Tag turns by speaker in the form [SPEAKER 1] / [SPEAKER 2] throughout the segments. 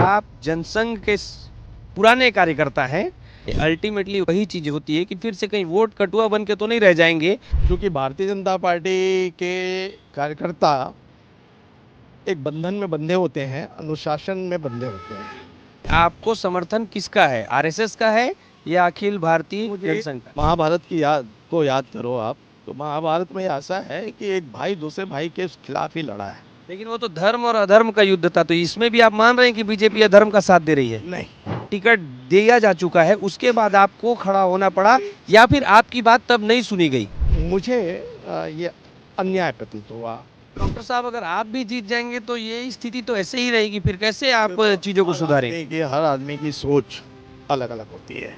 [SPEAKER 1] आप जनसंघ के पुराने कार्यकर्ता हैं, अल्टीमेटली वही चीज होती है कि फिर से कहीं वोट कटुआ बन के तो नहीं रह जाएंगे।
[SPEAKER 2] क्योंकि भारतीय जनता पार्टी के कार्यकर्ता एक बंधन में बंधे होते हैं, अनुशासन में बंधे होते हैं।
[SPEAKER 1] आपको समर्थन किसका है, आरएसएस का है या अखिल भारतीय जनसंघ का?
[SPEAKER 2] महाभारत की याद करो आप, तो महाभारत में ऐसा है कि एक भाई दूसरे भाई के खिलाफ ही लड़ा है।
[SPEAKER 1] लेकिन वो तो धर्म और अधर्म का युद्ध था, तो इसमें भी आप मान रहे हैं कि बीजेपी अधर्म का साथ दे रही है?
[SPEAKER 2] नहीं,
[SPEAKER 1] टिकट दिया जा चुका है, उसके बाद आपको खड़ा होना पड़ा या फिर आपकी बात तब नहीं सुनी गई?
[SPEAKER 2] मुझे ये अन्याय प्रतीत हुआ।
[SPEAKER 1] डॉक्टर साहब, अगर आप भी जीत जाएंगे तो ये स्थिति तो ऐसे ही रहेगी, फिर कैसे आप चीजों को सुधारें?
[SPEAKER 2] हर आदमी की सोच अलग अलग होती है।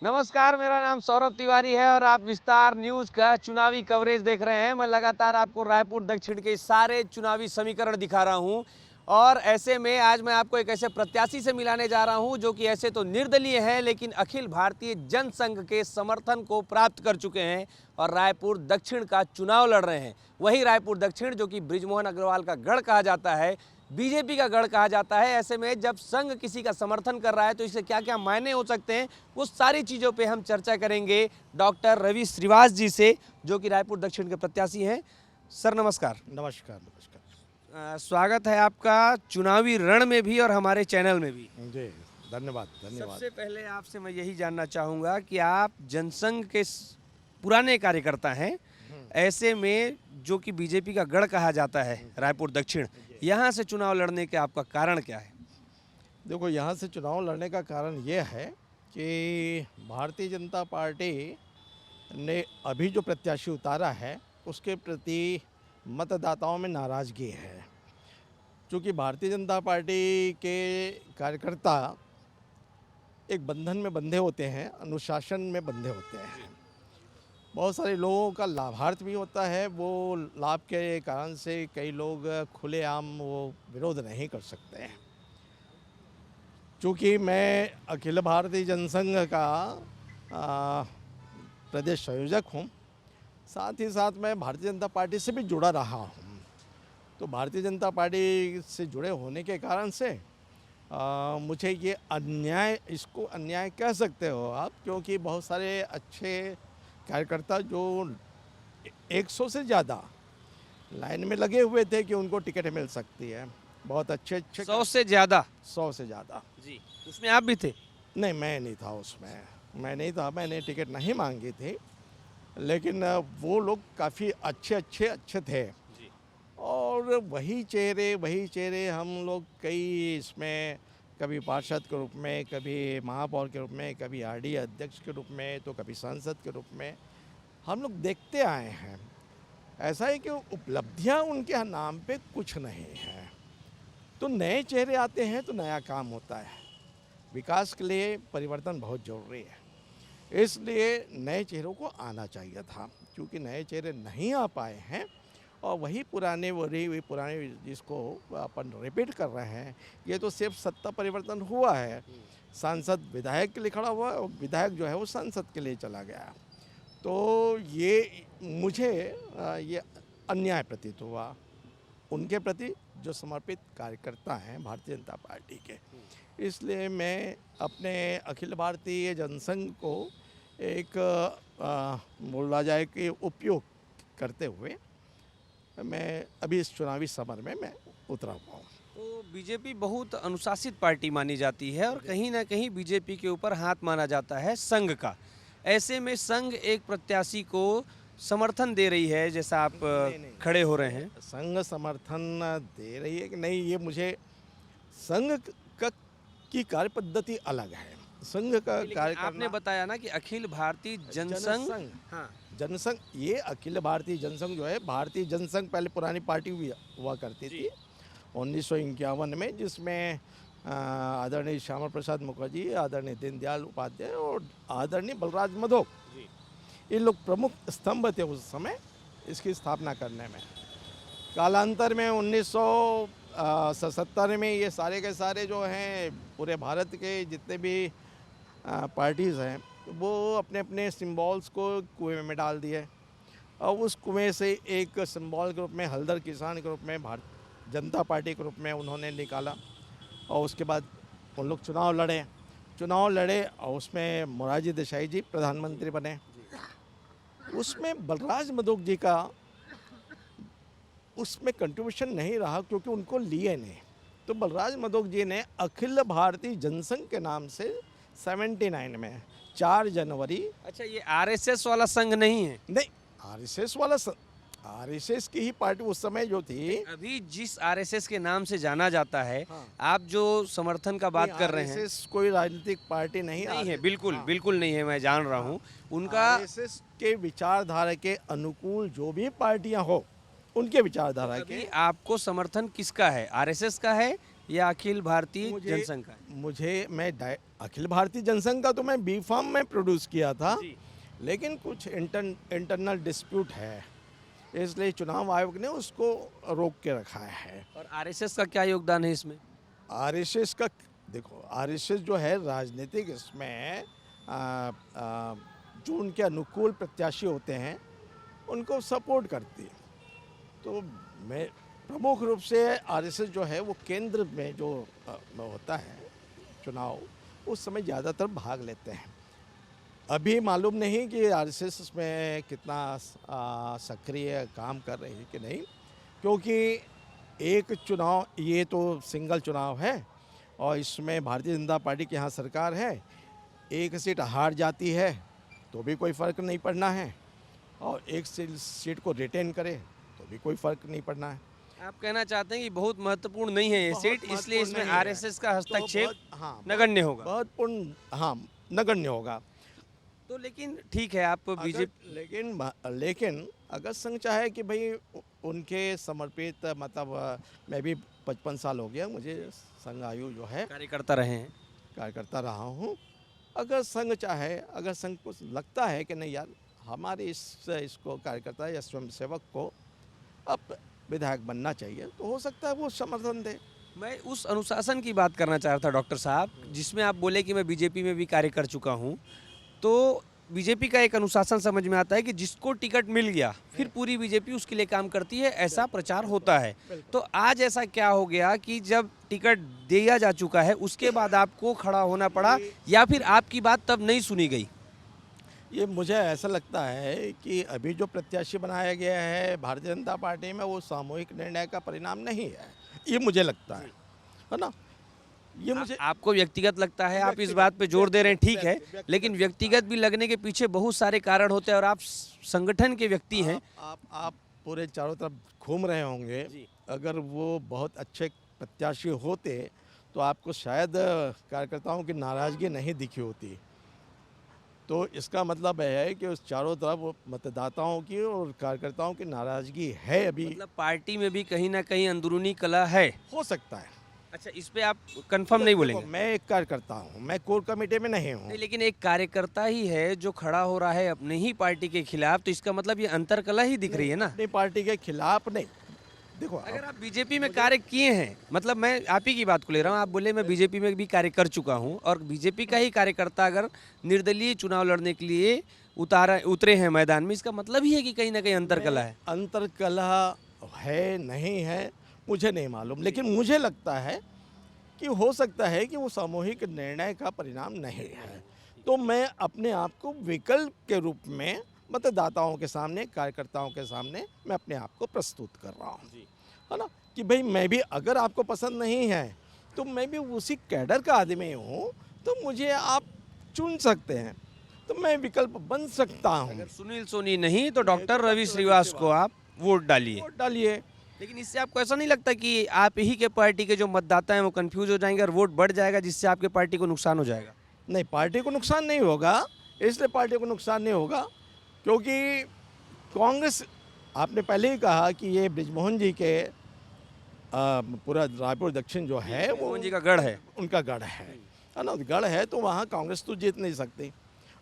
[SPEAKER 1] नमस्कार, मेरा नाम सौरभ तिवारी है और आप विस्तार न्यूज का चुनावी कवरेज देख रहे हैं। मैं लगातार आपको रायपुर दक्षिण के सारे चुनावी समीकरण दिखा रहा हूं और ऐसे में आज मैं आपको एक ऐसे प्रत्याशी से मिलाने जा रहा हूं जो कि ऐसे तो निर्दलीय हैं, लेकिन अखिल भारतीय जनसंघ के समर्थन को प्राप्त कर चुके हैं और रायपुर दक्षिण का चुनाव लड़ रहे हैं। वही रायपुर दक्षिण जो कि बृजमोहन अग्रवाल का गढ़ कहा जाता है, बीजेपी का गढ़ कहा जाता है। ऐसे में जब संघ किसी का समर्थन कर रहा है तो इससे क्या क्या मायने हो सकते हैं, वो सारी चीज़ों पे हम चर्चा करेंगे डॉक्टर रवि श्रीवास जी से, जो कि रायपुर दक्षिण के प्रत्याशी हैं। सर नमस्कार।
[SPEAKER 2] नमस्कार।
[SPEAKER 1] स्वागत है आपका चुनावी रण में भी और हमारे चैनल में भी।
[SPEAKER 2] जी, धन्यवाद।
[SPEAKER 1] सबसे पहले आपसे मैं यही जानना चाहूँगा कि आप जनसंघ के पुराने कार्यकर्ता हैं, ऐसे में जो कि बीजेपी का गढ़ कहा जाता है रायपुर दक्षिण, यहाँ से चुनाव लड़ने के आपका कारण क्या है?
[SPEAKER 2] देखो, यहाँ से चुनाव लड़ने का कारण ये है कि भारतीय जनता पार्टी ने अभी जो प्रत्याशी उतारा है उसके प्रति मतदाताओं में नाराज़गी है। क्योंकि भारतीय जनता पार्टी के कार्यकर्ता एक बंधन में बंधे होते हैं, अनुशासन में बंधे होते हैं। बहुत सारे लोगों का लाभार्थ भी होता है, वो लाभ के कारण से कई लोग खुलेआम वो विरोध नहीं कर सकते हैं। चूँकि मैं अखिल भारतीय जनसंघ का प्रदेश संयोजक हूँ, साथ ही साथ मैं भारतीय जनता पार्टी से भी जुड़ा रहा हूँ। तो भारतीय जनता पार्टी से जुड़े होने के कारण से मुझे ये अन्याय, इसको अन्याय कह सकते हो आप, क्योंकि बहुत सारे अच्छे कार्यकर्ता जो 100 से ज़्यादा लाइन में लगे हुए थे कि उनको टिकट मिल सकती है। बहुत अच्छे
[SPEAKER 1] 100 से ज़्यादा?
[SPEAKER 2] 100 से ज़्यादा
[SPEAKER 1] जी, उसमें आप भी थे?
[SPEAKER 2] नहीं, मैं नहीं था उसमें, मैं नहीं था, मैंने टिकट नहीं मांगी थी। लेकिन वो लोग काफ़ी अच्छे थे और वही चेहरे हम लोग कई इसमें, कभी पार्षद के रूप में, कभी महापौर के रूप में, कभी आरडी अध्यक्ष के रूप में, तो कभी सांसद के रूप में हम लोग देखते आए हैं। ऐसा है कि उपलब्धियां उनके नाम पे कुछ नहीं है, तो नए चेहरे आते हैं तो नया काम होता है। विकास के लिए परिवर्तन बहुत ज़रूरी है, इसलिए नए चेहरों को आना चाहिए था। क्योंकि नए चेहरे नहीं आ पाए हैं और वही पुराने जिसको अपन रिपीट कर रहे हैं। ये तो सिर्फ सत्ता परिवर्तन हुआ है, सांसद विधायक के लिए खड़ा हुआ और विधायक जो है वो सांसद के लिए चला गया। तो ये मुझे ये अन्याय प्रतीत हुआ उनके प्रति जो समर्पित कार्यकर्ता हैं भारतीय जनता पार्टी के। इसलिए मैं अपने अखिल भारतीय जनसंघ को एक बोला जाए कि उपयोग करते हुए मैं अभी इस चुनावी समर में मैं उतरा हुआ हूँ।
[SPEAKER 1] तो बीजेपी बहुत अनुशासित पार्टी मानी जाती है और कहीं ना कहीं बीजेपी के ऊपर हाथ माना जाता है संघ का। ऐसे में संघ एक प्रत्याशी को समर्थन दे रही है, जैसा आप
[SPEAKER 2] नहीं,
[SPEAKER 1] खड़े हो रहे हैं।
[SPEAKER 2] संघ समर्थन दे रही है कि नहीं, ये मुझे संघ की कार्य पद्धति अलग है। संघ का कार्य
[SPEAKER 1] आपने बताया ना कि अखिल भारतीय जनसंघ। हाँ,
[SPEAKER 2] जनसंघ, ये अखिल भारतीय जनसंघ जो है, भारतीय जनसंघ पहले पुरानी पार्टी हुआ करती थी 1951 में, जिसमें आदरणीय श्यामा प्रसाद मुखर्जी, आदरणीय दीनदयाल उपाध्याय और आदरणीय बलराज मधोक, ये लोग प्रमुख स्तंभ थे उस समय इसकी स्थापना करने में। कालांतर में 1977 में ये सारे के सारे जो हैं पूरे भारत के जितने भी पार्टीज़ हैं वो अपने अपने सिंबल्स को कुएं में डाल दिए और उस कुएं से एक सिंबल के रूप में, हल्दर किसान के रूप में, भारतीय जनता पार्टी के रूप में उन्होंने निकाला। और उसके बाद उन लोग चुनाव लड़े और उसमें मोरारजी देसाई जी प्रधानमंत्री बने। उसमें बलराज मधोक जी का उसमें कंट्रीब्यूशन नहीं रहा क्योंकि उनको लिए नहीं। तो बलराज मधोक जी ने अखिल भारतीय जनसंघ के नाम से 79 में 4 जनवरी,
[SPEAKER 1] अच्छा, ये आरएसएस वाला संघ नहीं है?
[SPEAKER 2] नहीं, आरएसएस वाला आरएसएस की ही पार्टी उस समय जो थी।
[SPEAKER 1] अभी जिस आरएसएस के नाम से जाना जाता है,
[SPEAKER 2] हाँ।
[SPEAKER 1] आप जो समर्थन का बात कर रहे हैं,
[SPEAKER 2] आरएसएस कोई राजनीतिक पार्टी नहीं
[SPEAKER 1] नहीं है, बिल्कुल बिल्कुल नहीं है, मैं जान रहा हूँ। उनका
[SPEAKER 2] आरएसएस के विचारधारा के अनुकूल जो भी पार्टियां हो, उनके विचारधारा
[SPEAKER 1] अभी
[SPEAKER 2] के।
[SPEAKER 1] आपको समर्थन किसका है, आरएसएस का है या अखिल भारतीय जनसंघ का है?
[SPEAKER 2] मैं अखिल भारतीय जनसंघ का तो मैं बी फार्म में प्रोड्यूस किया था,
[SPEAKER 1] जी।
[SPEAKER 2] लेकिन कुछ इंटरनल डिस्प्यूट है, इसलिए चुनाव आयोग ने उसको रोक के रखा है।
[SPEAKER 1] और आरएसएस का क्या योगदान है इसमें?
[SPEAKER 2] आरएसएस का देखो, आरएसएस जो है राजनीतिक, इसमें जो उनके अनुकूल प्रत्याशी होते हैं उनको सपोर्ट करती है। तो मैं प्रमुख रूप से आरएसएस जो है वो केंद्र में जो होता है चुनाव, उस समय ज़्यादातर भाग लेते हैं। अभी मालूम नहीं कि आरएसएस में कितना सक्रिय काम कर रही है कि नहीं, क्योंकि एक चुनाव, ये तो सिंगल चुनाव है और इसमें भारतीय जनता पार्टी की यहाँ सरकार है। एक सीट हार जाती है तो भी कोई फ़र्क नहीं पड़ना है, और एक सीट को रिटेन करे तो भी कोई फ़र्क नहीं पड़ना है।
[SPEAKER 1] आप कहना चाहते हैं कि बहुत महत्वपूर्ण नहीं है ये
[SPEAKER 2] बहुत
[SPEAKER 1] सीट, इसलिए
[SPEAKER 2] महत्वपूर्ण
[SPEAKER 1] इसमें
[SPEAKER 2] नहीं है।
[SPEAKER 1] आरएसएस का हस्तक्षेप
[SPEAKER 2] हाँ,
[SPEAKER 1] नगण्य होगा।
[SPEAKER 2] महत्वपूर्ण, हाँ, नगण्य होगा।
[SPEAKER 1] तो लेकिन ठीक है, आप बीजेपी,
[SPEAKER 2] लेकिन अगर संघ चाहे कि भाई उनके समर्पित, मतलब मैं भी 55 साल हो गया मुझे संघ आयु जो है,
[SPEAKER 1] कार्यकर्ता रहे हैं,
[SPEAKER 2] कार्यकर्ता रहा हूँ। अगर संघ चाहे, अगर संघ को लगता है कि नहीं यार, हमारे इसको कार्यकर्ता या स्वयंसेवक को अब विधायक बनना चाहिए, तो हो सकता है वो समर्थन दे।
[SPEAKER 1] मैं उस अनुशासन की बात करना चाह रहा था डॉक्टर साहब, जिसमें आप बोले कि मैं बीजेपी में भी कार्य कर चुका हूँ। तो बीजेपी का एक अनुशासन समझ में आता है कि जिसको टिकट मिल गया फिर पूरी बीजेपी उसके लिए काम करती है, ऐसा प्रचार होता है। तो आज ऐसा क्या हो गया कि जब टिकट दिया जा चुका है उसके बाद आपको खड़ा होना पड़ा, या फिर आपकी बात तब नहीं सुनी गई?
[SPEAKER 2] ये मुझे ऐसा लगता है कि अभी जो प्रत्याशी बनाया गया है भारतीय जनता पार्टी में, वो सामूहिक निर्णय का परिणाम नहीं है, ये मुझे लगता है ना। ये मुझे
[SPEAKER 1] आपको व्यक्तिगत लगता है, आप इस बात पे जोर दे रहे हैं, ठीक है, लेकिन व्यक्तिगत भी लगने के पीछे बहुत सारे कारण होते हैं, और आप संगठन के व्यक्ति हैं।
[SPEAKER 2] आप पूरे चारों तरफ घूम रहे होंगे। अगर वो बहुत अच्छे प्रत्याशी होते तो आपको शायद कार्यकर्ताओं की नाराज़गी नहीं दिखी होती। तो इसका मतलब है कि उस चारों तरफ मतदाताओं की और कार्यकर्ताओं की नाराज़गी है अभी।
[SPEAKER 1] मतलब पार्टी में भी कहीं ना कहीं अंदरूनी कलह है,
[SPEAKER 2] हो सकता है।
[SPEAKER 1] अच्छा, इस पे आप कंफर्म नहीं बोलेंगे?
[SPEAKER 2] मैं एक कार्यकर्ता हूँ, मैं कोर कमेटी में नहीं हूँ।
[SPEAKER 1] नहीं, लेकिन एक कार्यकर्ता ही है जो खड़ा हो रहा है अपने ही पार्टी के खिलाफ, तो इसका मतलब ये अंतरकलह ही दिख रही है ना।
[SPEAKER 2] अपनी पार्टी के खिलाफ नहीं। देखो,
[SPEAKER 1] अगर आप बीजेपी में कार्य किए हैं, मतलब मैं आप ही की बात को ले रहा हूँ, आप बोले मैं बीजेपी में भी कार्य कर चुका हूँ, और बीजेपी का ही कार्यकर्ता अगर निर्दलीय चुनाव लड़ने के लिए उतरे हैं मैदान में, इसका मतलब ही है कि कहीं ना कहीं अंतरकलह है।
[SPEAKER 2] अंतरकलह है नहीं है मुझे नहीं मालूम, लेकिन मुझे लगता है कि हो सकता है कि वो सामूहिक निर्णय का परिणाम नहीं है। तो मैं अपने आप को विकल्प के रूप में मतदाताओं के सामने, कार्यकर्ताओं के सामने मैं अपने आप को प्रस्तुत कर रहा हूँ, है ना, कि भाई मैं भी, अगर आपको पसंद नहीं है तो मैं भी उसी कैडर का आदमी हूँ, तो मुझे आप चुन सकते हैं, तो मैं विकल्प बन सकता हूँ।
[SPEAKER 1] अगर सुनील सोनी नहीं तो डॉक्टर रवि श्रीवास को आप वोट डालिए। लेकिन इससे आपको ऐसा नहीं लगता कि आप ही के पार्टी के जो मतदाता हैं वो कंफ्यूज हो जाएंगे और वोट बढ़ जाएगा, जिससे आपके पार्टी को नुकसान हो जाएगा?
[SPEAKER 2] नहीं, पार्टी को नुकसान नहीं होगा। इसलिए पार्टी को नुकसान नहीं होगा क्योंकि कांग्रेस, आपने पहले ही कहा कि ये बृजमोहन जी के पूरा रायपुर दक्षिण जो है वो
[SPEAKER 1] मोहन जी का गढ़ है,
[SPEAKER 2] उनका गढ़ है ना, गढ़ है, तो वहाँ कांग्रेस तो जीत नहीं सकती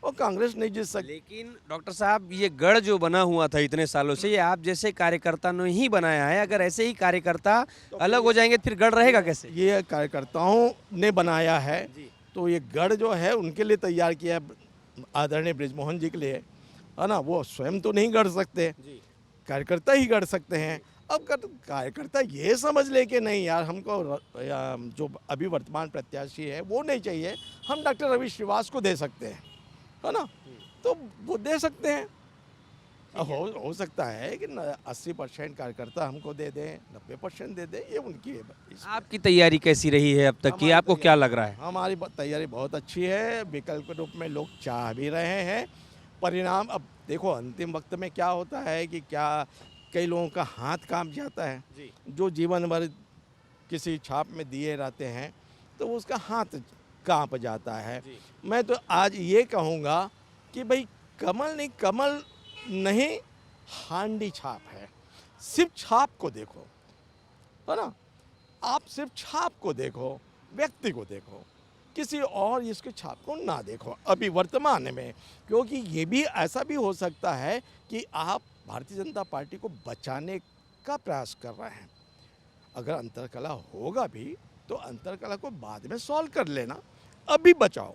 [SPEAKER 2] और कांग्रेस नहीं जीत सकती।
[SPEAKER 1] लेकिन डॉक्टर साहब, ये गढ़ जो बना हुआ था इतने सालों से, ये आप जैसे कार्यकर्ता ने ही बनाया है। अगर ऐसे ही कार्यकर्ता अलग हो जाएंगे तो फिर गढ़ रहेगा कैसे?
[SPEAKER 2] ये कार्यकर्ताओं ने बनाया है, तो ये गढ़ जो है उनके लिए तैयार किया है, आदरणीय बृजमोहन जी के लिए। है ना, वो स्वयं तो नहीं गढ़ सकते, कार्यकर्ता ही गढ़ सकते हैं। अब कार्यकर्ता ये समझ ले कि नहीं यार, हमको जो अभी वर्तमान प्रत्याशी है वो नहीं चाहिए, हम डॉक्टर रवि श्रीवास को दे सकते हैं, है ना, तो वो दे सकते हैं। हो सकता है कि 80% कार्यकर्ता हमको दे दें, 90% दे दें, ये उनकी है।
[SPEAKER 1] आपकी तैयारी कैसी रही है अब तक की, आपको क्या लग रहा है?
[SPEAKER 2] हमारी तैयारी बहुत अच्छी है, विकल्प के रूप में लोग चाह भी रहे हैं। परिणाम अब देखो, अंतिम वक्त में क्या होता है कि क्या कई लोगों का हाथ कांप जाता है, जो जीवन भर किसी छाप में दिए रहते हैं तो उसका हाथ कांप जाता है। मैं तो आज ये कहूँगा कि भाई कमल नहीं, हांडी छाप है, सिर्फ छाप को देखो, है ना, आप सिर्फ छाप को देखो, व्यक्ति को देखो, किसी और इसके छाप को ना देखो अभी वर्तमान में, क्योंकि ये भी ऐसा भी हो सकता है कि आप भारतीय जनता पार्टी को बचाने का प्रयास कर रहे हैं। अगर अंतर्कलह होगा भी तो अंतर्कलह को बाद में सॉल्व कर लेना, अभी बचाओ।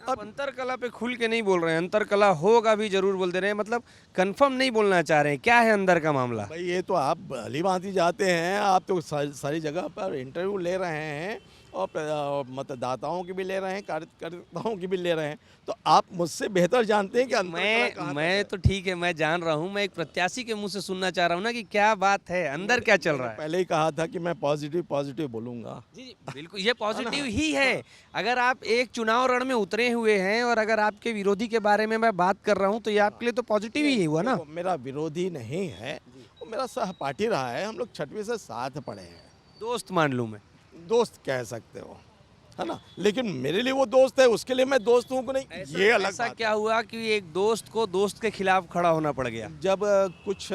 [SPEAKER 1] अब अंतरकला पे खुल के नहीं बोल रहे हैं, अंतरकला होगा भी जरूर बोल दे रहे हैं, मतलब कंफर्म नहीं बोलना चाह रहे हैं। क्या है अंदर का मामला?
[SPEAKER 2] भाई ये तो आप भली भांति जाते हैं, आप तो सारी जगह पर इंटरव्यू ले रहे हैं और मतदाताओं की भी ले रहे हैं, कार्यकर्ताओं की भी ले रहे हैं, तो आप मुझसे बेहतर जानते हैं कि
[SPEAKER 1] मैं तो ठीक है, मैं जान रहा हूँ, मैं एक प्रत्याशी के मुंह से सुनना चाह रहा हूँ ना कि क्या बात है, अंदर क्या चल रहा है।
[SPEAKER 2] पहले ही कहा था कि मैं पॉजिटिव बोलूँगा।
[SPEAKER 1] जी बिल्कुल, ये पॉजिटिव ही है। अगर आप एक चुनाव रण में उतरे हुए हैं और अगर आपके विरोधी के बारे में मैं बात कर रहा हूँ तो ये आपके लिए तो पॉजिटिव ही हुआ ना।
[SPEAKER 2] मेरा विरोधी नहीं है, वो मेरा सहपाठी रहा है, हम लोग 6वीं से साथ पढ़े हैं।
[SPEAKER 1] दोस्त मान लूँ मैं?
[SPEAKER 2] दोस्त कह सकते हो, है ना, लेकिन मेरे लिए वो दोस्त है, उसके लिए मैं दोस्त हूँ को नहीं, ये अलग
[SPEAKER 1] ऐसा
[SPEAKER 2] बात
[SPEAKER 1] क्या हुआ कि एक दोस्त को दोस्त के खिलाफ खड़ा होना पड़ गया?
[SPEAKER 2] जब कुछ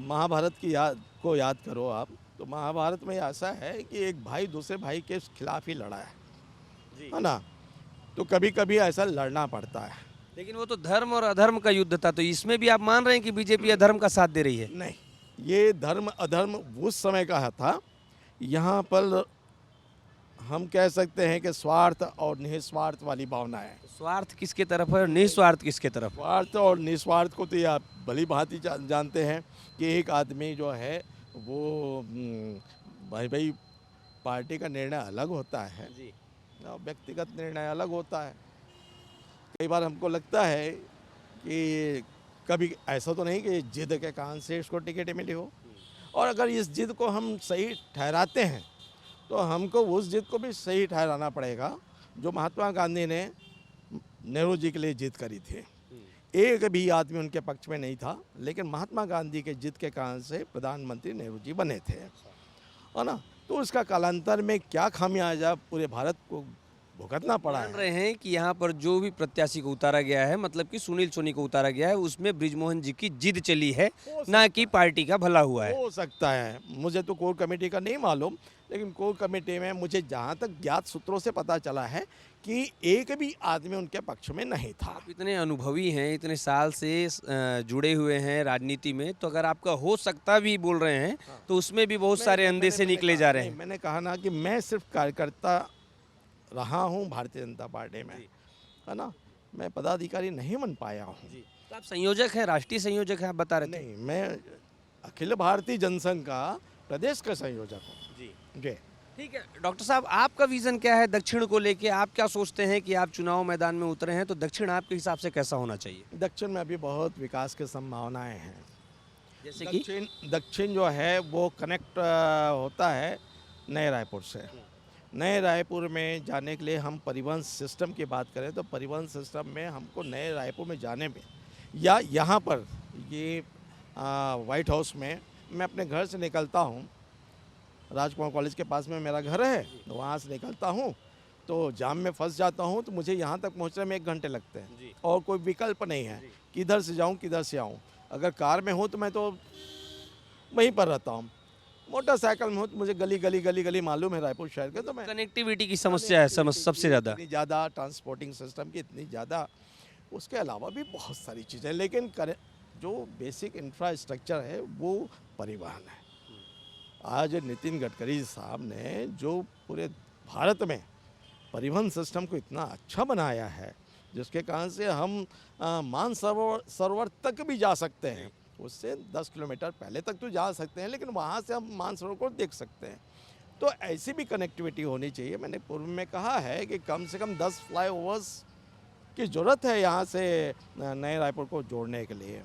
[SPEAKER 2] महाभारत की याद करो आप, तो महाभारत में ऐसा है कि एक भाई दूसरे भाई के खिलाफ ही लड़ा है ना, तो कभी कभी ऐसा लड़ना पड़ता है।
[SPEAKER 1] लेकिन वो तो धर्म और अधर्म का युद्ध था, तो इसमें भी आप मान रहे हैं कि बीजेपी अधर्म का साथ दे रही है?
[SPEAKER 2] नहीं, ये धर्म अधर्म उस समय का था, यहाँ पर हम कह सकते हैं कि स्वार्थ और निस्वार्थ वाली भावना है।
[SPEAKER 1] स्वार्थ किसके तरफ है और निस्वार्थ किसके तरफ?
[SPEAKER 2] स्वार्थ और निस्वार्थ को तो आप भली भांति जानते हैं कि एक आदमी जो है वो भाई पार्टी का निर्णय अलग होता है
[SPEAKER 1] जी,
[SPEAKER 2] व्यक्तिगत निर्णय अलग होता है। कई बार हमको लगता है कि कभी ऐसा तो नहीं कि जिद के कारण से इसको टिकट मिली हो, और अगर इस जिद को हम सही ठहराते हैं तो हमको उस जिद को भी सही ठहराना पड़ेगा जो महात्मा गांधी ने नेहरू जी के लिए जिद करी थी। एक भी आदमी उनके पक्ष में नहीं था, लेकिन महात्मा गांधी के जिद के कारण से प्रधानमंत्री नेहरू जी बने थे, है ना, तो उसका कालांतर में क्या खामियाजा पूरे भारत को भुगतना पड़ा
[SPEAKER 1] मान
[SPEAKER 2] है।
[SPEAKER 1] रहे हैं कि यहाँ पर जो भी प्रत्याशी को उतारा गया है, मतलब कि सुनील सोनी को उतारा गया है, उसमें ब्रिजमोहन जी की जिद चली है, ना कि पार्टी का भला हुआ है।
[SPEAKER 2] हो सकता है, मुझे तो कोर कमेटी का नहीं मालूम, लेकिन कोर कमेटी में मुझे जहाँ तक ज्ञात सूत्रों से पता चला है कि एक भी आदमी उनके पक्ष में नहीं था।
[SPEAKER 1] आप इतने अनुभवी हैं, इतने साल से जुड़े हुए हैं राजनीति में, तो अगर आपका हो सकता भी बोल रहे हैं तो उसमें भी बहुत सारे अंधे से निकले जा रहे हैं।
[SPEAKER 2] मैंने कहा ना कि मैं सिर्फ कार्यकर्ता रहा हूँ भारतीय जनता पार्टी में, है ना, मैं पदाधिकारी नहीं बन पाया हूँ।
[SPEAKER 1] तो आप संयोजक हैं, राष्ट्रीय संयोजक हैं, आप बता रहे थे।
[SPEAKER 2] नहीं, मैं अखिल भारतीय जनसंघ का प्रदेश का संयोजक हूँ। जी
[SPEAKER 1] ठीक है डॉक्टर साहब, आपका विजन क्या है दक्षिण को लेके? आप क्या सोचते हैं कि आप चुनाव मैदान में उतरे हैं तो दक्षिण आपके हिसाब से कैसा होना चाहिए?
[SPEAKER 2] दक्षिण में अभी बहुत विकास की संभावनाएं हैं।
[SPEAKER 1] जैसे कि
[SPEAKER 2] दक्षिण जो है वो कनेक्ट होता है नए रायपुर से। नए रायपुर में जाने के लिए हम परिवहन सिस्टम की बात करें तो परिवहन सिस्टम में हमको नए रायपुर में जाने में या यहाँ पर ये व्हाइट हाउस में मैं अपने घर से निकलता हूँ, राजकुमार कॉलेज के पास में मेरा घर है, तो वहाँ से निकलता हूँ तो जाम में फंस जाता हूँ, तो मुझे यहाँ तक पहुँचने में 1 घंटे लगते हैं और कोई विकल्प नहीं है किधर से जाऊँ किधर से आऊँ। अगर कार में हूँ तो मैं तो वहीं पर रहता हूँ, मोटरसाइकिल में हूँ तो मुझे गली मालूम है रायपुर शहर के, तो मैं
[SPEAKER 1] कनेक्टिविटी की समस्या है सबसे ज़्यादा।
[SPEAKER 2] इतनी ज़्यादा ट्रांसपोर्टिंग सिस्टम की इतनी ज़्यादा, उसके अलावा भी बहुत सारी चीज़ें, लेकिन जो बेसिक इंफ्रास्ट्रक्चर है वो परिवहन है। आज नितिन गडकरी साहब ने जो पूरे भारत में परिवहन सिस्टम को इतना अच्छा बनाया है, जिसके कारण से हम मानसरोवर तक भी जा सकते हैं। उससे 10 किलोमीटर पहले तक तो जा सकते हैं, लेकिन वहाँ से हम मानसरोवर को देख सकते हैं। तो ऐसी भी कनेक्टिविटी होनी चाहिए। मैंने पूर्व में कहा है कि कम से कम 10 फ्लाईओवर्स की ज़रूरत है यहाँ से नए रायपुर को जोड़ने के लिए।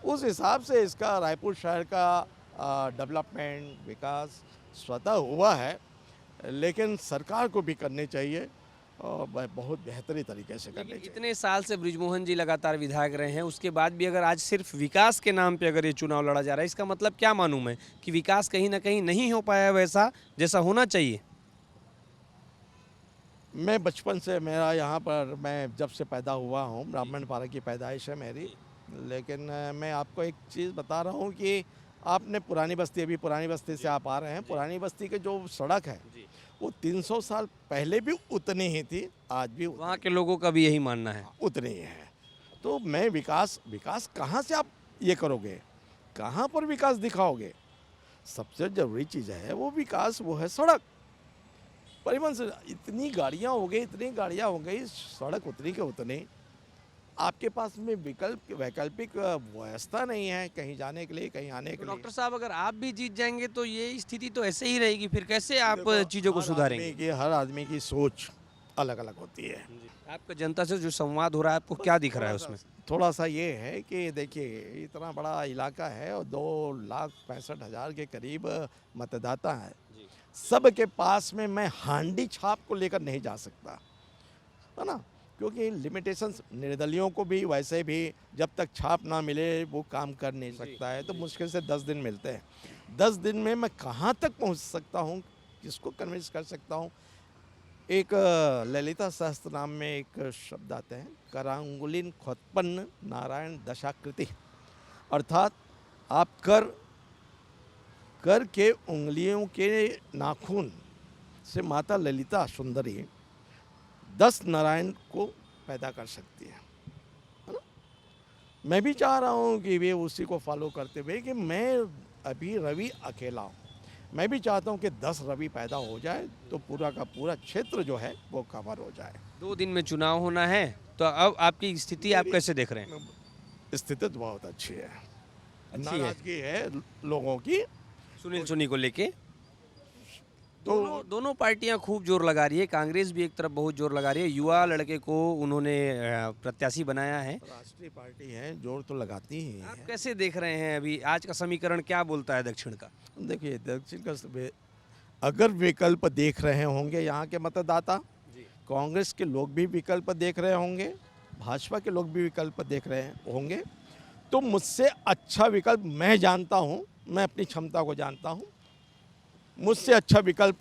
[SPEAKER 2] उस हिसाब से इसका रायपुर शहर का डेवलपमेंट विकास स्वतः हुआ है, लेकिन सरकार को भी करनी चाहिए और बहुत बेहतरी तरीके से करनी
[SPEAKER 1] लेकिन
[SPEAKER 2] चाहिए।
[SPEAKER 1] इतने साल से बृजमोहन जी लगातार विधायक रहे हैं, उसके बाद भी अगर आज सिर्फ विकास के नाम पे अगर ये चुनाव लड़ा जा रहा है, इसका मतलब क्या मानूं मैं कि विकास कहीं ना कहीं नहीं हो पाया वैसा जैसा होना चाहिए।
[SPEAKER 2] मैं बचपन से मेरा यहाँ पर, मैं जब से पैदा हुआ हूँ, ब्राह्मण पारा की पैदाइश है मेरी, लेकिन मैं आपको एक चीज़ बता रहा हूँ कि आपने पुरानी बस्ती, अभी पुरानी बस्ती से आप आ रहे हैं, पुरानी बस्ती के जो सड़क है वो 300 साल पहले भी उतनी ही थी, आज भी
[SPEAKER 1] वहाँ के लोगों का भी यही मानना है।
[SPEAKER 2] उतनी ही है। तो मैं विकास कहाँ से आप ये करोगे, कहाँ पर विकास दिखाओगे? सबसे ज़रूरी चीज़ है वो विकास, वो है सड़क। परिवहन से इतनी गाड़ियाँ हो गई, सड़क उतनी के उतनी, आपके पास में वैकल्पिक व्यवस्था नहीं है कहीं जाने के लिए, कहीं आने के लिए।
[SPEAKER 1] डॉक्टर साहब, अगर आप भी जीत जाएंगे तो ये स्थिति तो ऐसे ही रहेगी, फिर कैसे आप
[SPEAKER 2] देखो,
[SPEAKER 1] चीज़ों को सुधारेंगे?
[SPEAKER 2] हर आदमी की सोच अलग अलग होती है।
[SPEAKER 1] आपका जनता से जो संवाद हो रहा है, आपको क्या दिख रहा है उसमें?
[SPEAKER 2] थोड़ा सा ये है कि देखिए, इतना बड़ा इलाका है और 2,65,000 के करीब मतदाता हैं। सबके पास में मैं हांडी छाप को लेकर नहीं जा सकता, है ना, क्योंकि लिमिटेशंस निर्दलियों को भी वैसे भी जब तक छाप ना मिले वो काम कर नहीं सकता है। तो मुश्किल से 10 दिन मिलते हैं। 10 दिन में मैं कहाँ तक पहुँच सकता हूँ, किसको कन्विंस कर सकता हूँ? एक ललिता सहस्त्र नाम में एक शब्द आते हैं, करांगुलिन खोत्पन्न नारायण दशाकृति, अर्थात आप कर के उंगलियों के नाखून से माता ललिता सुंदरी 10 नारायण को पैदा कर सकती है ना? मैं भी चाह रहा हूँ कि वे उसी को फॉलो करते हुए कि मैं अभी रवि अकेला हूँ, मैं भी चाहता हूँ कि 10 रवि पैदा हो जाए तो पूरा का पूरा क्षेत्र जो है वो कवर हो जाए।
[SPEAKER 1] 2 दिन में चुनाव होना है, तो अब आपकी स्थिति आप कैसे देख रहे हैं?
[SPEAKER 2] स्थिति तो बहुत अच्छी है,
[SPEAKER 1] अच्छी है।
[SPEAKER 2] नाराजगी है लोगों की।
[SPEAKER 1] सुनील सोनी को लेके
[SPEAKER 2] तो
[SPEAKER 1] दोनों पार्टियां खूब जोर लगा रही है। कांग्रेस भी एक तरफ बहुत जोर लगा रही है, युवा लड़के को उन्होंने प्रत्याशी बनाया है।
[SPEAKER 2] राष्ट्रीय पार्टी है, जोर तो लगाती ही
[SPEAKER 1] आप
[SPEAKER 2] है।
[SPEAKER 1] कैसे देख रहे हैं अभी आज का समीकरण क्या बोलता है दक्षिण का?
[SPEAKER 2] देखिए, दक्षिण का अगर विकल्प देख रहे होंगे यहाँ के मतदाता, कांग्रेस के लोग भी विकल्प देख रहे होंगे, भाजपा के लोग भी विकल्प देख रहे होंगे, तो मुझसे अच्छा विकल्प मैं जानता हूँ, मैं अपनी क्षमता को जानता हूँ, मुझसे अच्छा विकल्प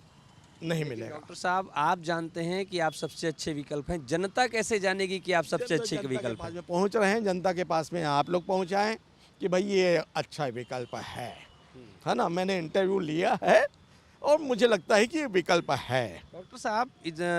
[SPEAKER 2] नहीं मिलेगा।
[SPEAKER 1] डॉक्टर साहब, आप जानते हैं कि आप सबसे अच्छे विकल्प हैं, जनता कैसे जानेगी कि आप सबसे अच्छे विकल्प हैं?
[SPEAKER 2] पहुँच रहे हैं जनता के पास में, आप लोग पहुँचाएं कि भाई ये अच्छा विकल्प है ना। मैंने इंटरव्यू लिया है और मुझे लगता है कि ये विकल्प है।
[SPEAKER 1] डॉक्टर साहब,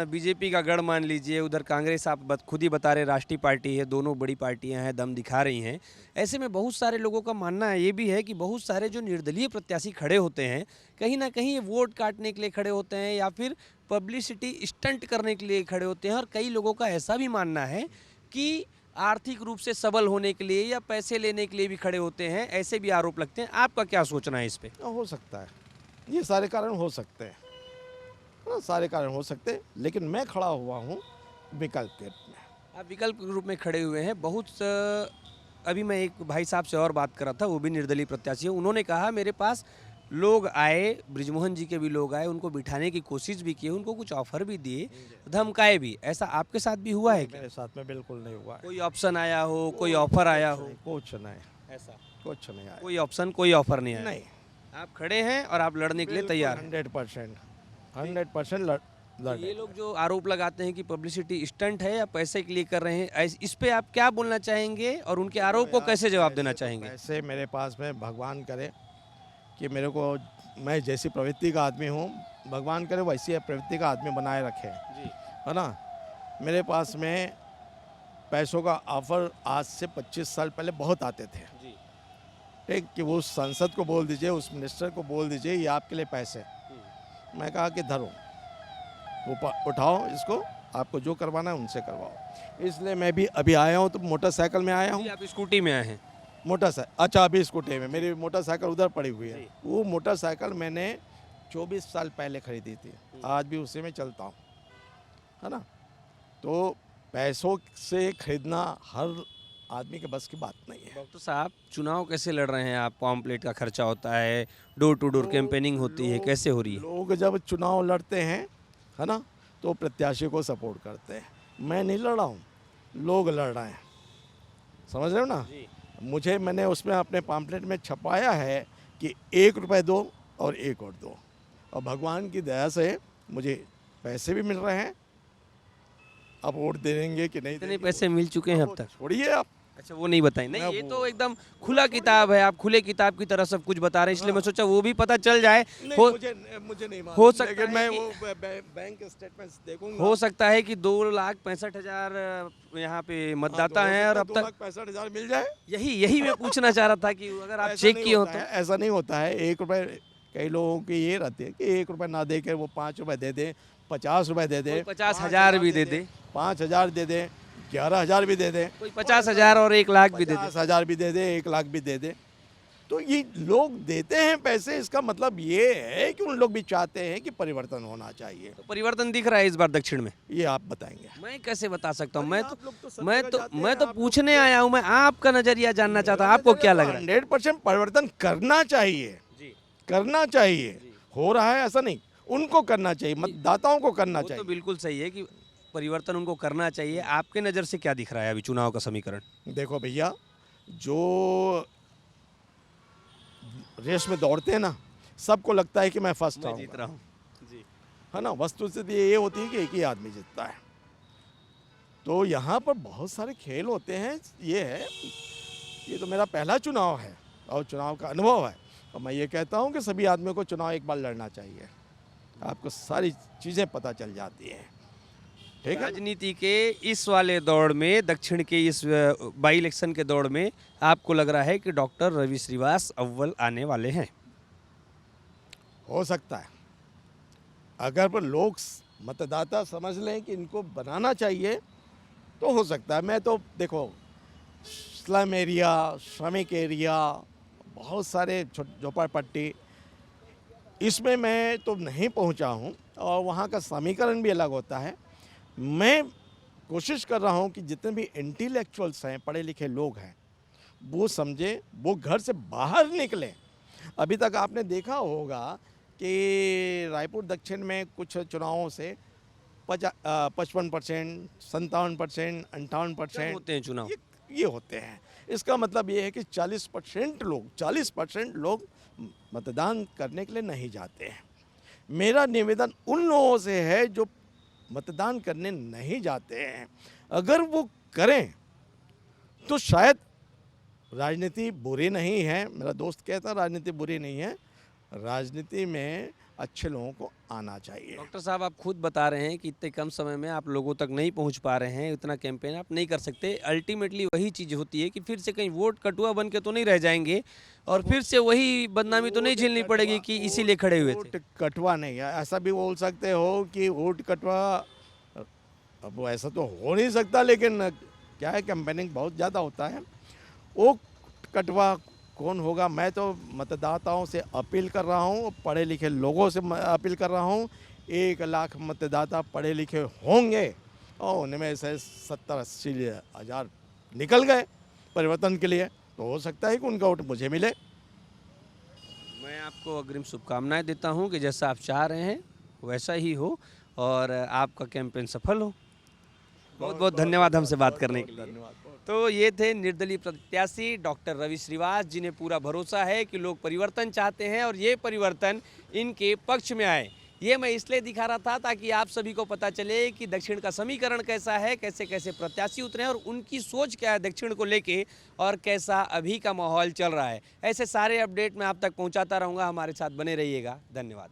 [SPEAKER 1] बीजेपी का गढ़ मान लीजिए, उधर कांग्रेस आप खुद ही बता रहे राष्ट्रीय पार्टी है, दोनों बड़ी पार्टियां हैं, दम दिखा रही हैं। ऐसे में बहुत सारे लोगों का मानना ये भी है कि बहुत सारे जो निर्दलीय प्रत्याशी खड़े होते हैं, कहीं ना कहीं ये वोट काटने के लिए खड़े होते हैं या फिर पब्लिसिटी स्टंट करने के लिए खड़े होते हैं। और कई लोगों का ऐसा भी मानना है कि आर्थिक रूप से सबल होने के लिए या पैसे लेने के लिए भी खड़े होते हैं, ऐसे भी आरोप लगते हैं। आपका क्या सोचना है इस पर?
[SPEAKER 2] हो सकता है, ये सारे कारण हो सकते हैं, सारे कारण हो सकते हैं, लेकिन मैं खड़ा हुआ हूँ विकल्प के रूप में।
[SPEAKER 1] आप विकल्प के रूप में खड़े हुए हैं। अभी मैं एक भाई साहब से और बात कर रहा था, वो भी निर्दलीय प्रत्याशी है। उन्होंने कहा मेरे पास लोग आए, बृजमोहन जी के भी लोग आए, उनको बिठाने की कोशिश भी की, उनको कुछ ऑफर भी दिए, धमकाए भी। ऐसा आपके साथ भी हुआ है क्या?
[SPEAKER 2] मेरे साथ में बिल्कुल नहीं हुआ है।
[SPEAKER 1] कोई ऑप्शन आया हो, कोई ऑफर आया हो?
[SPEAKER 2] कुछ नहीं,
[SPEAKER 1] ऐसा
[SPEAKER 2] कुछ नहीं आया।
[SPEAKER 1] कोई ऑप्शन, कोई ऑफर नहीं आया?
[SPEAKER 2] नहीं,
[SPEAKER 1] आप खड़े हैं और आप लड़ने के लिए तैयार हैं।
[SPEAKER 2] 100%
[SPEAKER 1] ये लोग जो आरोप लगाते हैं कि पब्लिसिटी स्टंट है या पैसे के लिए कर रहे हैं, इस पे आप क्या बोलना चाहेंगे और उनके आरोप को कैसे जवाब देना चाहेंगे?
[SPEAKER 2] ऐसे मेरे पास में भगवान करे कि मेरे को, मैं जैसी प्रवृत्ति का आदमी हूँ, भगवान करे वैसी प्रवृत्ति का आदमी बनाए रखे, है ना। मेरे पास में पैसों का ऑफर आज से 25 साल पहले बहुत आते थे, ठीक, कि वो संसद को बोल दीजिए, उस मिनिस्टर को बोल दीजिए ये आपके लिए पैसे। मैं कहा कि धरो, उठाओ इसको, आपको जो करवाना है उनसे करवाओ। इसलिए मैं भी अभी आया हूँ तो मोटरसाइकिल में आया हूँ।
[SPEAKER 1] जी, आप स्कूटी में आए हैं।
[SPEAKER 2] मोटरसाइकिल, अच्छा अभी स्कूटी में, मेरी मोटरसाइकिल उधर पड़ी हुई है।
[SPEAKER 1] जी।
[SPEAKER 2] वो मोटरसाइकिल मैंने 24 साल पहले खरीदी थी, आज भी उसी में चलता हूँ, है ना। तो पैसों से खरीदना हर आदमी के बस की बात नहीं है।
[SPEAKER 1] डॉक्टर साहब, चुनाव कैसे लड़ रहे हैं आप? पॉम्पलेट का खर्चा होता है, डोर टू डोर कैंपेनिंग होती है, कैसे हो रही है?
[SPEAKER 2] लोग जब चुनाव लड़ते हैं, है ना, तो प्रत्याशी को सपोर्ट करते हैं। मैं नहीं लड़ रहा हूँ, लोग लड़ रहे हैं, समझ रहे हो ना। मैंने उसमें अपने पॉम्पलेट में छपाया है कि 1 रुपये दो और 1 वोट दो, और भगवान की दया से मुझे पैसे भी मिल रहे हैं। अब वोट दे देंगे कि नहीं
[SPEAKER 1] कितने
[SPEAKER 2] देंगे,
[SPEAKER 1] पैसे मिल चुके हैं अब तक?
[SPEAKER 2] छोड़िए आप।
[SPEAKER 1] अच्छा, वो नहीं बताएं। नहीं,
[SPEAKER 2] मैं
[SPEAKER 1] ये
[SPEAKER 2] वो-
[SPEAKER 1] तो एकदम खुला किताब है, आप खुले किताब की तरह सब कुछ बता रहे हैं, इसलिए मैं सोचा वो भी पता चल जाए।
[SPEAKER 2] नहीं,
[SPEAKER 1] हो
[SPEAKER 2] मुझे नहीं मालूम,
[SPEAKER 1] हो सकता
[SPEAKER 2] लेकिन
[SPEAKER 1] है
[SPEAKER 2] मैं
[SPEAKER 1] कि-
[SPEAKER 2] वो बैंक स्टेटमेंट्स देखूंगा।
[SPEAKER 1] हो सकता है कि 2,65,000 यहाँ पे मतदाता हैं और अब तक
[SPEAKER 2] 2,65,000 मिल जाए।
[SPEAKER 1] यही मैं पूछना चाह रहा था कि अगर आप
[SPEAKER 2] ऐसा
[SPEAKER 1] चेक
[SPEAKER 2] नहीं
[SPEAKER 1] किए हो
[SPEAKER 2] होता
[SPEAKER 1] तो।
[SPEAKER 2] है, ऐसा नहीं होता है। 1 रुपये, कई लोगों की ये रहती है कि 1 रुपये ना दे के वो 5 रुपये दे दे, 50 रुपये दे दे,
[SPEAKER 1] कोई 50,000 भी दे दे,
[SPEAKER 2] 5,000 दे दे, 11,000 भी दे दे,
[SPEAKER 1] कोई 50,000 और 1,00,000 भी दे दे।
[SPEAKER 2] 50,000 भी दे दे, 1 लाख भी दे दे। तो ये लोग देते हैं पैसे, इसका मतलब ये है कि उन लोग भी चाहते हैं कि परिवर्तन होना चाहिए।
[SPEAKER 1] तो परिवर्तन दिख रहा है इस बार दक्षिण में?
[SPEAKER 2] ये आप बताएंगे।
[SPEAKER 1] मैं कैसे बता सकता हूँ?
[SPEAKER 2] अरे आप लोग तो सब
[SPEAKER 1] मैं
[SPEAKER 2] जगह
[SPEAKER 1] तो
[SPEAKER 2] जाते
[SPEAKER 1] मैं
[SPEAKER 2] हैं,
[SPEAKER 1] तो
[SPEAKER 2] आप लोग
[SPEAKER 1] पूछने आया हूँ, मैं आपका नजरिया जानना चाहता हूँ, आपको क्या लग रहा है?
[SPEAKER 2] 100% परिवर्तन करना चाहिए,
[SPEAKER 1] जी,
[SPEAKER 2] करना चाहिए। हो रहा है ऐसा नहीं, उनको करना चाहिए, मतदाताओं को करना
[SPEAKER 1] वो तो
[SPEAKER 2] चाहिए।
[SPEAKER 1] बिल्कुल सही है कि परिवर्तन उनको करना चाहिए। आपके नज़र से क्या दिख रहा है अभी चुनाव का समीकरण?
[SPEAKER 2] देखो भैया, जो रेस में दौड़ते हैं ना, सबको लगता है कि मैं फर्स्ट
[SPEAKER 1] मैं जीत
[SPEAKER 2] आऊंगा,
[SPEAKER 1] रहा हूँ। जी,
[SPEAKER 2] है ना। वस्तुस्थिति ये होती है कि एक ही आदमी जीतता है। तो यहाँ पर बहुत सारे खेल होते हैं। ये तो मेरा पहला चुनाव है और चुनाव का अनुभव है, और मैं ये कहता हूँ कि सभी आदमियों को चुनाव एक बार लड़ना चाहिए, आपको सारी चीज़ें पता चल जाती हैं, ठीक है।
[SPEAKER 1] राजनीति के इस वाले दौड़ में, दक्षिण के इस बाई इलेक्शन के दौड़ में आपको लग रहा है कि डॉक्टर रवि श्रीवास अव्वल आने वाले हैं?
[SPEAKER 2] हो सकता है, अगर पर लोग मतदाता समझ लें कि इनको बनाना चाहिए तो हो सकता है। मैं तो देखो, स्लम एरिया, श्रमिक एरिया, बहुत सारे झोपड़पट्टी, इसमें मैं तो नहीं पहुंचा हूं, और वहां का समीकरण भी अलग होता है। मैं कोशिश कर रहा हूं कि जितने भी इंटेलेक्चुअल्स हैं, पढ़े लिखे लोग हैं, वो समझे, वो घर से बाहर निकलें। अभी तक आपने देखा होगा कि रायपुर दक्षिण में कुछ चुनावों से 55%, 57%, 58%
[SPEAKER 1] होते हैं चुनाव?
[SPEAKER 2] ये होते हैं। इसका मतलब ये है कि 40% लोग मतदान करने के लिए नहीं जाते हैं। मेरा निवेदन उन लोगों से है जो मतदान करने नहीं जाते हैं, अगर वो करें तो शायद राजनीति बुरी नहीं है। मेरा दोस्त कहता राजनीति बुरी नहीं है, राजनीति में अच्छे लोगों को आना चाहिए।
[SPEAKER 1] डॉक्टर साहब, आप खुद बता रहे हैं कि इतने कम समय में आप लोगों तक नहीं पहुंच पा रहे हैं, इतना कैंपेन आप नहीं कर सकते। अल्टीमेटली वही चीज़ होती है कि फिर से कहीं वोट कटुआ बन के तो नहीं रह जाएंगे, और फिर से वही बदनामी तो नहीं झेलनी पड़ेगी कि इसीलिए खड़े हुए थे।
[SPEAKER 2] वोट कटवा नहीं है, ऐसा भी बोल सकते हो कि वोट कटवा, अब वो ऐसा तो हो नहीं सकता, लेकिन क्या है, कैंपेनिंग बहुत ज़्यादा होता है। वो कटवा कौन होगा? मैं तो मतदाताओं से अपील कर रहा हूँ, पढ़े लिखे लोगों से अपील कर रहा हूँ। 1 लाख मतदाता पढ़े लिखे होंगे और उनमें से 70-80 हज़ार निकल गए परिवर्तन के लिए, तो हो सकता है कि उनका वोट मुझे मिले।
[SPEAKER 1] मैं आपको अग्रिम शुभकामनाएं देता हूं कि जैसा आप चाह रहे हैं वैसा ही हो और आपका कैंपेन सफल हो। बहुत बहुत धन्यवाद हमसे बात करने के लिए।
[SPEAKER 2] धन्यवाद।
[SPEAKER 1] तो ये थे निर्दलीय प्रत्याशी डॉक्टर रवि श्रीवास, जिन्हें पूरा भरोसा है कि लोग परिवर्तन चाहते हैं और ये परिवर्तन इनके पक्ष में आए। ये मैं इसलिए दिखा रहा था ताकि आप सभी को पता चले कि दक्षिण का समीकरण कैसा है, कैसे कैसे प्रत्याशी उतरे हैं और उनकी सोच क्या है दक्षिण को लेके, और कैसा अभी का माहौल चल रहा है। ऐसे सारे अपडेट मैं आप तक पहुंचाता रहूँगा, हमारे साथ बने रहिएगा। धन्यवाद।